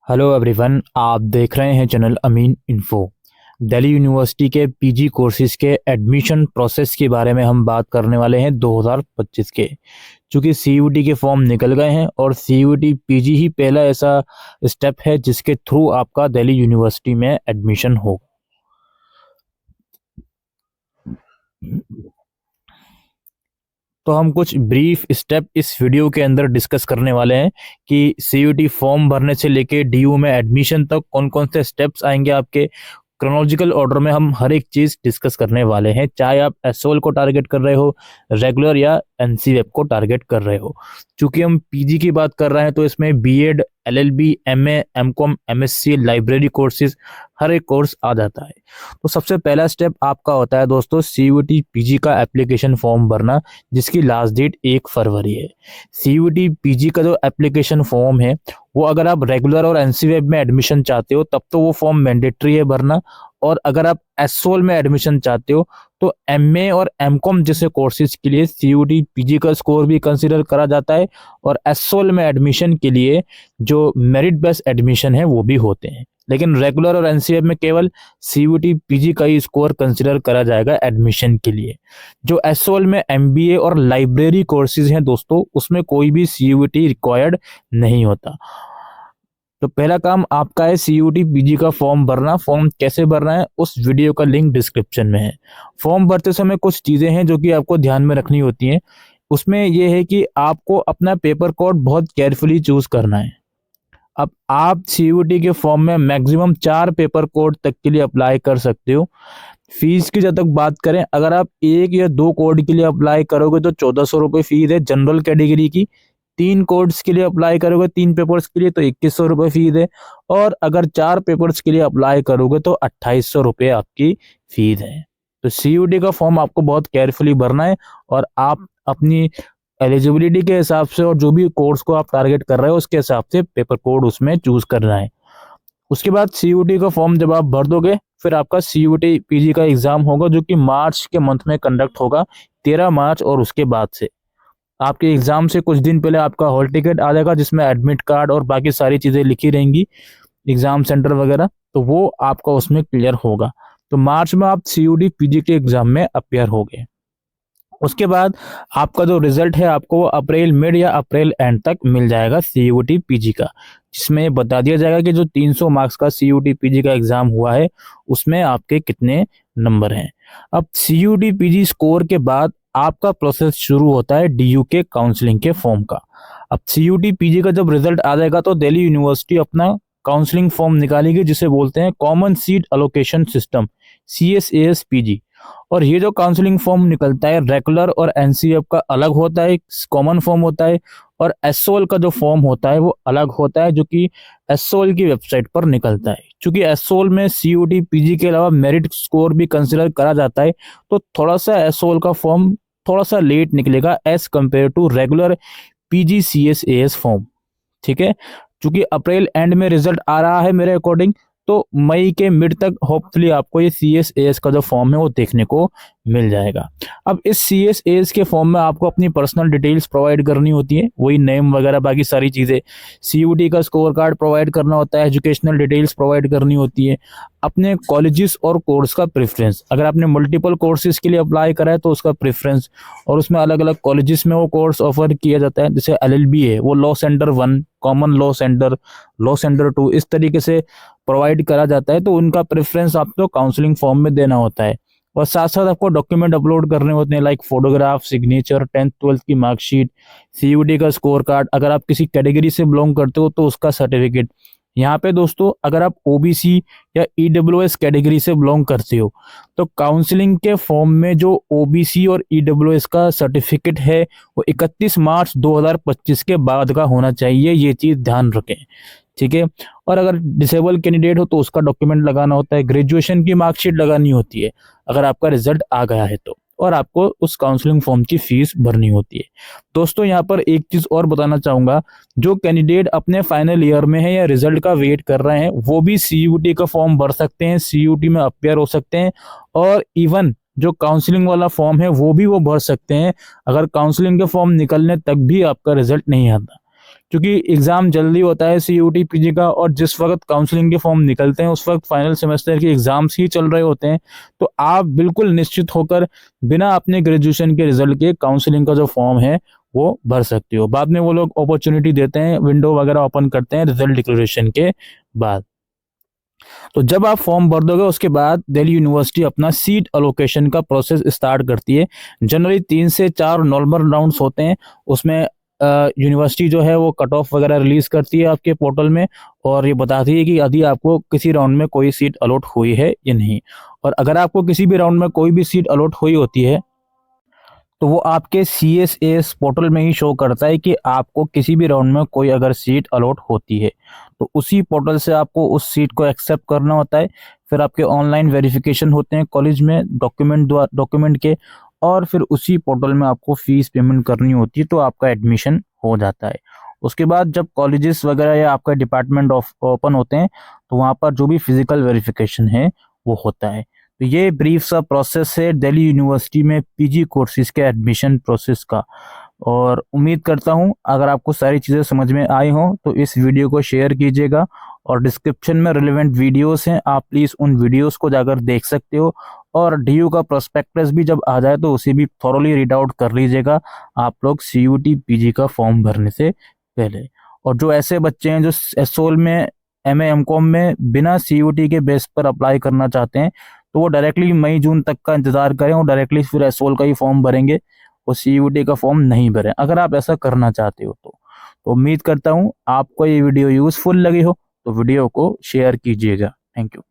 Hello everyone, आप देख रहे हैं चैनल अमीन इन्फो। दिल्ली यूनिवर्सिटी के पीजी कोर्सेज के एडमिशन प्रोसेस के बारे में हम बात करने वाले हैं 2025 के। चूंकि सीयूटी के फॉर्म निकल गए हैं और सीयूटी पीजी ही पहला ऐसा स्टेप है जिसके थ्रू आपका दिल्ली यूनिवर्सिटी में एडमिशन होगा। तो हम कुछ ब्रीफ स्टेप इस वीडियो के अंदर डिस्कस करने वाले हैं कि सीयूटी फॉर्म भरने से लेके डीयू में एडमिशन तक कौन कौन से स्टेप्स आएंगे आपके। क्रोनोलॉजिकल ऑर्डर में हम हर एक चीज डिस्कस करने वाले हैं, चाहे आप एसओएल को टारगेट कर रहे हो, रेगुलर या एनसीवेब को टारगेट कर रहे हो। चूंकि हम पीजी की बात कर रहे हैं तो इसमें B Ed, LLB, MA, M Com, MSc, library courses हर एक कोर्स आ जाता है। तो सबसे पहला स्टेप आपका होता है दोस्तों सीयूटी पीजी का एप्लीकेशन फॉर्म भरना, जिसकी लास्ट डेट 1 फरवरी है। सीयूटी पीजी का जो एप्लीकेशन फॉर्म है वो अगर आप रेगुलर और एनसीवेब में एडमिशन चाहते हो तब तो वो फॉर्म मैंडेटरी है भरना, और अगर आप एसओएल में एडमिशन चाहते हो तो एमए और एमकॉम जैसे कोर्सेज के लिए सीयूटी पीजी का स्कोर भी कंसीडर करा जाता है, और एसओएल में एडमिशन के लिए जो मेरिट बेस्ड एडमिशन है वो भी होते हैं। लेकिन रेगुलर और एनसीएफ में केवल सीयूटी पीजी का ही स्कोर कंसिडर करा जाएगा एडमिशन के लिए। जो एसओएल में एमबीए और लाइब्रेरी कोर्सेज हैं दोस्तों, उसमें कोई भी सीयूटी रिक्वायर्ड नहीं होता। तो पहला काम आपका है सीयूटी पीजी का फॉर्म भरना। फॉर्म कैसे भरना है उस वीडियो का लिंक डिस्क्रिप्शन में है। फॉर्म भरते समय कुछ चीजें हैं जो कि आपको ध्यान में रखनी होती हैं। उसमें यह है कि आपको अपना पेपर कोड बहुत केयरफुली चूज करना है। अब आप सीयूटी के फॉर्म में मैक्सिमम 4 पेपर कोड तक के लिए अप्लाई कर सकते हो। फीस की जब तक बात करें, अगर आप 1 या 2 कोड के लिए अप्लाई करोगे तो 1400 रुपये फीस है जनरल कैटेगरी की। 3 कोड्स के लिए अप्लाई करोगे, 3 पेपर्स के लिए, तो 2100 रुपये फीस है। और अगर 4 पेपर्स के लिए अप्लाई करोगे तो 2800 रुपये आपकी फीस है। तो सीयूटी का फॉर्म आपको बहुत केयरफुली भरना है, और आप अपनी एलिजिबिलिटी के हिसाब से और जो भी कोर्स को आप टारगेट कर रहे हो उसके हिसाब से पेपर कोड उसमें चूज करना है। उसके बाद सीयूटी का फॉर्म जब आप भर दोगे, फिर आपका सीयूटी पीजी का एग्जाम होगा जो कि मार्च के मंथ में कंडक्ट होगा, 13 मार्च। और उसके बाद से आपके एग्जाम से कुछ दिन पहले आपका हॉल टिकट आ जाएगा जिसमें एडमिट कार्ड और बाकी सारी चीजें लिखी रहेंगी, एग्जाम सेंटर वगैरह, तो वो आपका उसमें क्लियर होगा। तो मार्च में आप सीयूटी पीजी के एग्जाम में अपियर हो गए। उसके बाद आपका जो रिजल्ट है आपको अप्रैल मिड या अप्रैल एंड तक मिल जाएगा सीयूटी पीजी का, जिसमें बता दिया जाएगा कि जो 300 मार्क्स का सीयूटी पीजी का एग्जाम हुआ है उसमें आपके कितने नंबर हैं। अब सीयूटी पीजी स्कोर के बाद आपका प्रोसेस शुरू होता है डीयू के काउंसलिंग के फॉर्म का। अब सीयूटी पीजी का जब रिजल्ट आ जाएगा तो दिल्ली यूनिवर्सिटी अपना काउंसलिंग फॉर्म निकालेगी जिसे बोलते हैं common seat allocation system, CSAS PG. और ये जो काउंसलिंग फॉर्म निकलता है रेगुलर और एनसीएफ का अलग होता है, कॉमन फॉर्म होता है, और एसओएल का जो फॉर्म होता है वो अलग होता है जो कि एसओएल की वेबसाइट पर निकलता है। क्योंकि एसओएल में सीयूटी पीजी के अलावा मेरिट स्कोर भी कंसिडर करा जाता है, तो थोड़ा सा एसओएल का फॉर्म थोड़ा सा लेट निकलेगा as compare to regular PG CSAS form. ठीक है, क्योंकि अप्रैल एंड में रिजल्ट आ रहा है मेरे अकॉर्डिंग, तो मई के मिड तक होपफुली आपको ये CSAS का जो फॉर्म है वो देखने को मिल जाएगा। अब इस CSAS के फॉर्म में आपको अपनी पर्सनल डिटेल्स प्रोवाइड करनी होती है, वही नेम वगैरह बाकी सारी चीज़ें। सीयूटी का स्कोर कार्ड प्रोवाइड करना होता है, एजुकेशनल डिटेल्स प्रोवाइड करनी होती है, अपने कॉलेजेस और कोर्स का प्रेफरेंस। अगर आपने मल्टीपल कोर्सेज के लिए अप्लाई करा है तो उसका प्रेफरेंस, और उसमें अलग अलग कॉलेजेस में वो कोर्स ऑफर किया जाता है। जैसे एलएलबी है वो law centre 1, common law centre 2, इस तरीके से प्रोवाइड करा जाता है। तो उनका प्रेफरेंस आपको काउंसलिंग फॉर्म में देना होता है। और साथ साथ आपको डॉक्यूमेंट अपलोड करने होते हैं लाइक फोटोग्राफ, सिग्नेचर, 10th-12th की मार्कशीट, सीयूटी का स्कोर कार्ड, अगर आप किसी कैटेगरी से बिलोंग करते हो तो उसका सर्टिफिकेट। यहाँ पे दोस्तों अगर आप ओबीसी या ईडब्ल्यूएस कैटेगरी से बिलोंग करते हो तो काउंसलिंग के फॉर्म में जो ओबीसी और ईडब्ल्यूएस का सर्टिफिकेट है वो 31 मार्च 2025 के बाद का होना चाहिए, ये चीज़ ध्यान रखें। ठीक है, और अगर डिसेबल कैंडिडेट हो तो उसका डॉक्यूमेंट लगाना होता है, ग्रेजुएशन की मार्कशीट लगानी होती है अगर आपका रिजल्ट आ गया है तो, और आपको उस काउंसलिंग फॉर्म की फीस भरनी होती है। दोस्तों यहाँ पर एक चीज और बताना चाहूंगा, जो कैंडिडेट अपने फाइनल ईयर में है या रिजल्ट का वेट कर रहे हैं वो भी सीयूटी का फॉर्म भर सकते हैं, सीयूटी में अपियर हो सकते हैं, और इवन जो काउंसलिंग वाला फॉर्म है वो भी वो भर सकते हैं अगर काउंसलिंग के फॉर्म निकलने तक भी आपका रिजल्ट नहीं आता। क्योंकि एग्ज़ाम जल्दी होता है सीयूटी पीजी का, और जिस वक्त काउंसलिंग के फॉर्म निकलते हैं उस वक्त फाइनल सेमेस्टर के एग्ज़ाम्स ही चल रहे होते हैं। तो आप बिल्कुल निश्चित होकर बिना अपने ग्रेजुएशन के रिजल्ट के काउंसलिंग का जो फॉर्म है वो भर सकते हो। बाद में वो लोग अपॉर्चुनिटी देते हैं, विंडो वगैरह ओपन करते हैं रिजल्ट डिक्लेरेशन के बाद। तो जब आप फॉर्म भर दोगे उसके बाद दिल्ली यूनिवर्सिटी अपना सीट अलोकेशन का प्रोसेस स्टार्ट करती है। जनरली 3 से 4 नॉर्मल राउंड्स होते हैं, उसमें यूनिवर्सिटी जो है वो कट ऑफ वगैरह रिलीज करती है आपके पोर्टल में, और ये बताती है कि यदि आपको किसी राउंड में कोई सीट अलॉट हुई है या नहीं। और अगर आपको किसी भी राउंड में कोई भी सीट अलॉट हुई होती है तो वो आपके CSAS पोर्टल में ही शो करता है कि आपको किसी भी राउंड में कोई अगर सीट अलॉट होती है, तो उसी पोर्टल से आपको उस सीट को एक्सेप्ट करना होता है। फिर आपके ऑनलाइन वेरिफिकेशन होते हैं कॉलेज में डॉक्यूमेंट के, और फिर उसी पोर्टल में आपको फीस पेमेंट करनी होती है, तो आपका एडमिशन हो जाता है। उसके बाद जब कॉलेजेस वगैरह या आपका डिपार्टमेंट ओपन होते हैं तो वहाँ पर जो भी फिजिकल वेरिफिकेशन है वो होता है। तो ये ब्रीफ सा प्रोसेस है दिल्ली यूनिवर्सिटी में पीजी कोर्सेज के एडमिशन प्रोसेस का। और उम्मीद करता हूँ अगर आपको सारी चीज़ें समझ में आई हों तो इस वीडियो को शेयर कीजिएगा, और डिस्क्रिप्शन में रिलेवेंट वीडियोस हैं, आप प्लीज़ उन वीडियोस को जाकर देख सकते हो। और डीयू का प्रोस्पेक्टस भी जब आ जाए तो उसे भी थॉरोली रीड आउट कर लीजिएगा आप लोग सीयूटी पीजी का फॉर्म भरने से पहले। और जो ऐसे बच्चे हैं जो एसओल में MA MCOM में बिना सीयूटी के बेस पर अप्लाई करना चाहते हैं, तो वो डायरेक्टली मई जून तक का इंतजार करें और डायरेक्टली फिर एसओल का ही फॉर्म भरेंगे, वो सीयूटी का फॉर्म नहीं भरें अगर आप ऐसा करना चाहते हो तो उम्मीद करता हूँ आपको ये वीडियो यूजफुल लगी हो, तो वीडियो को शेयर कीजिएगा। Thank you.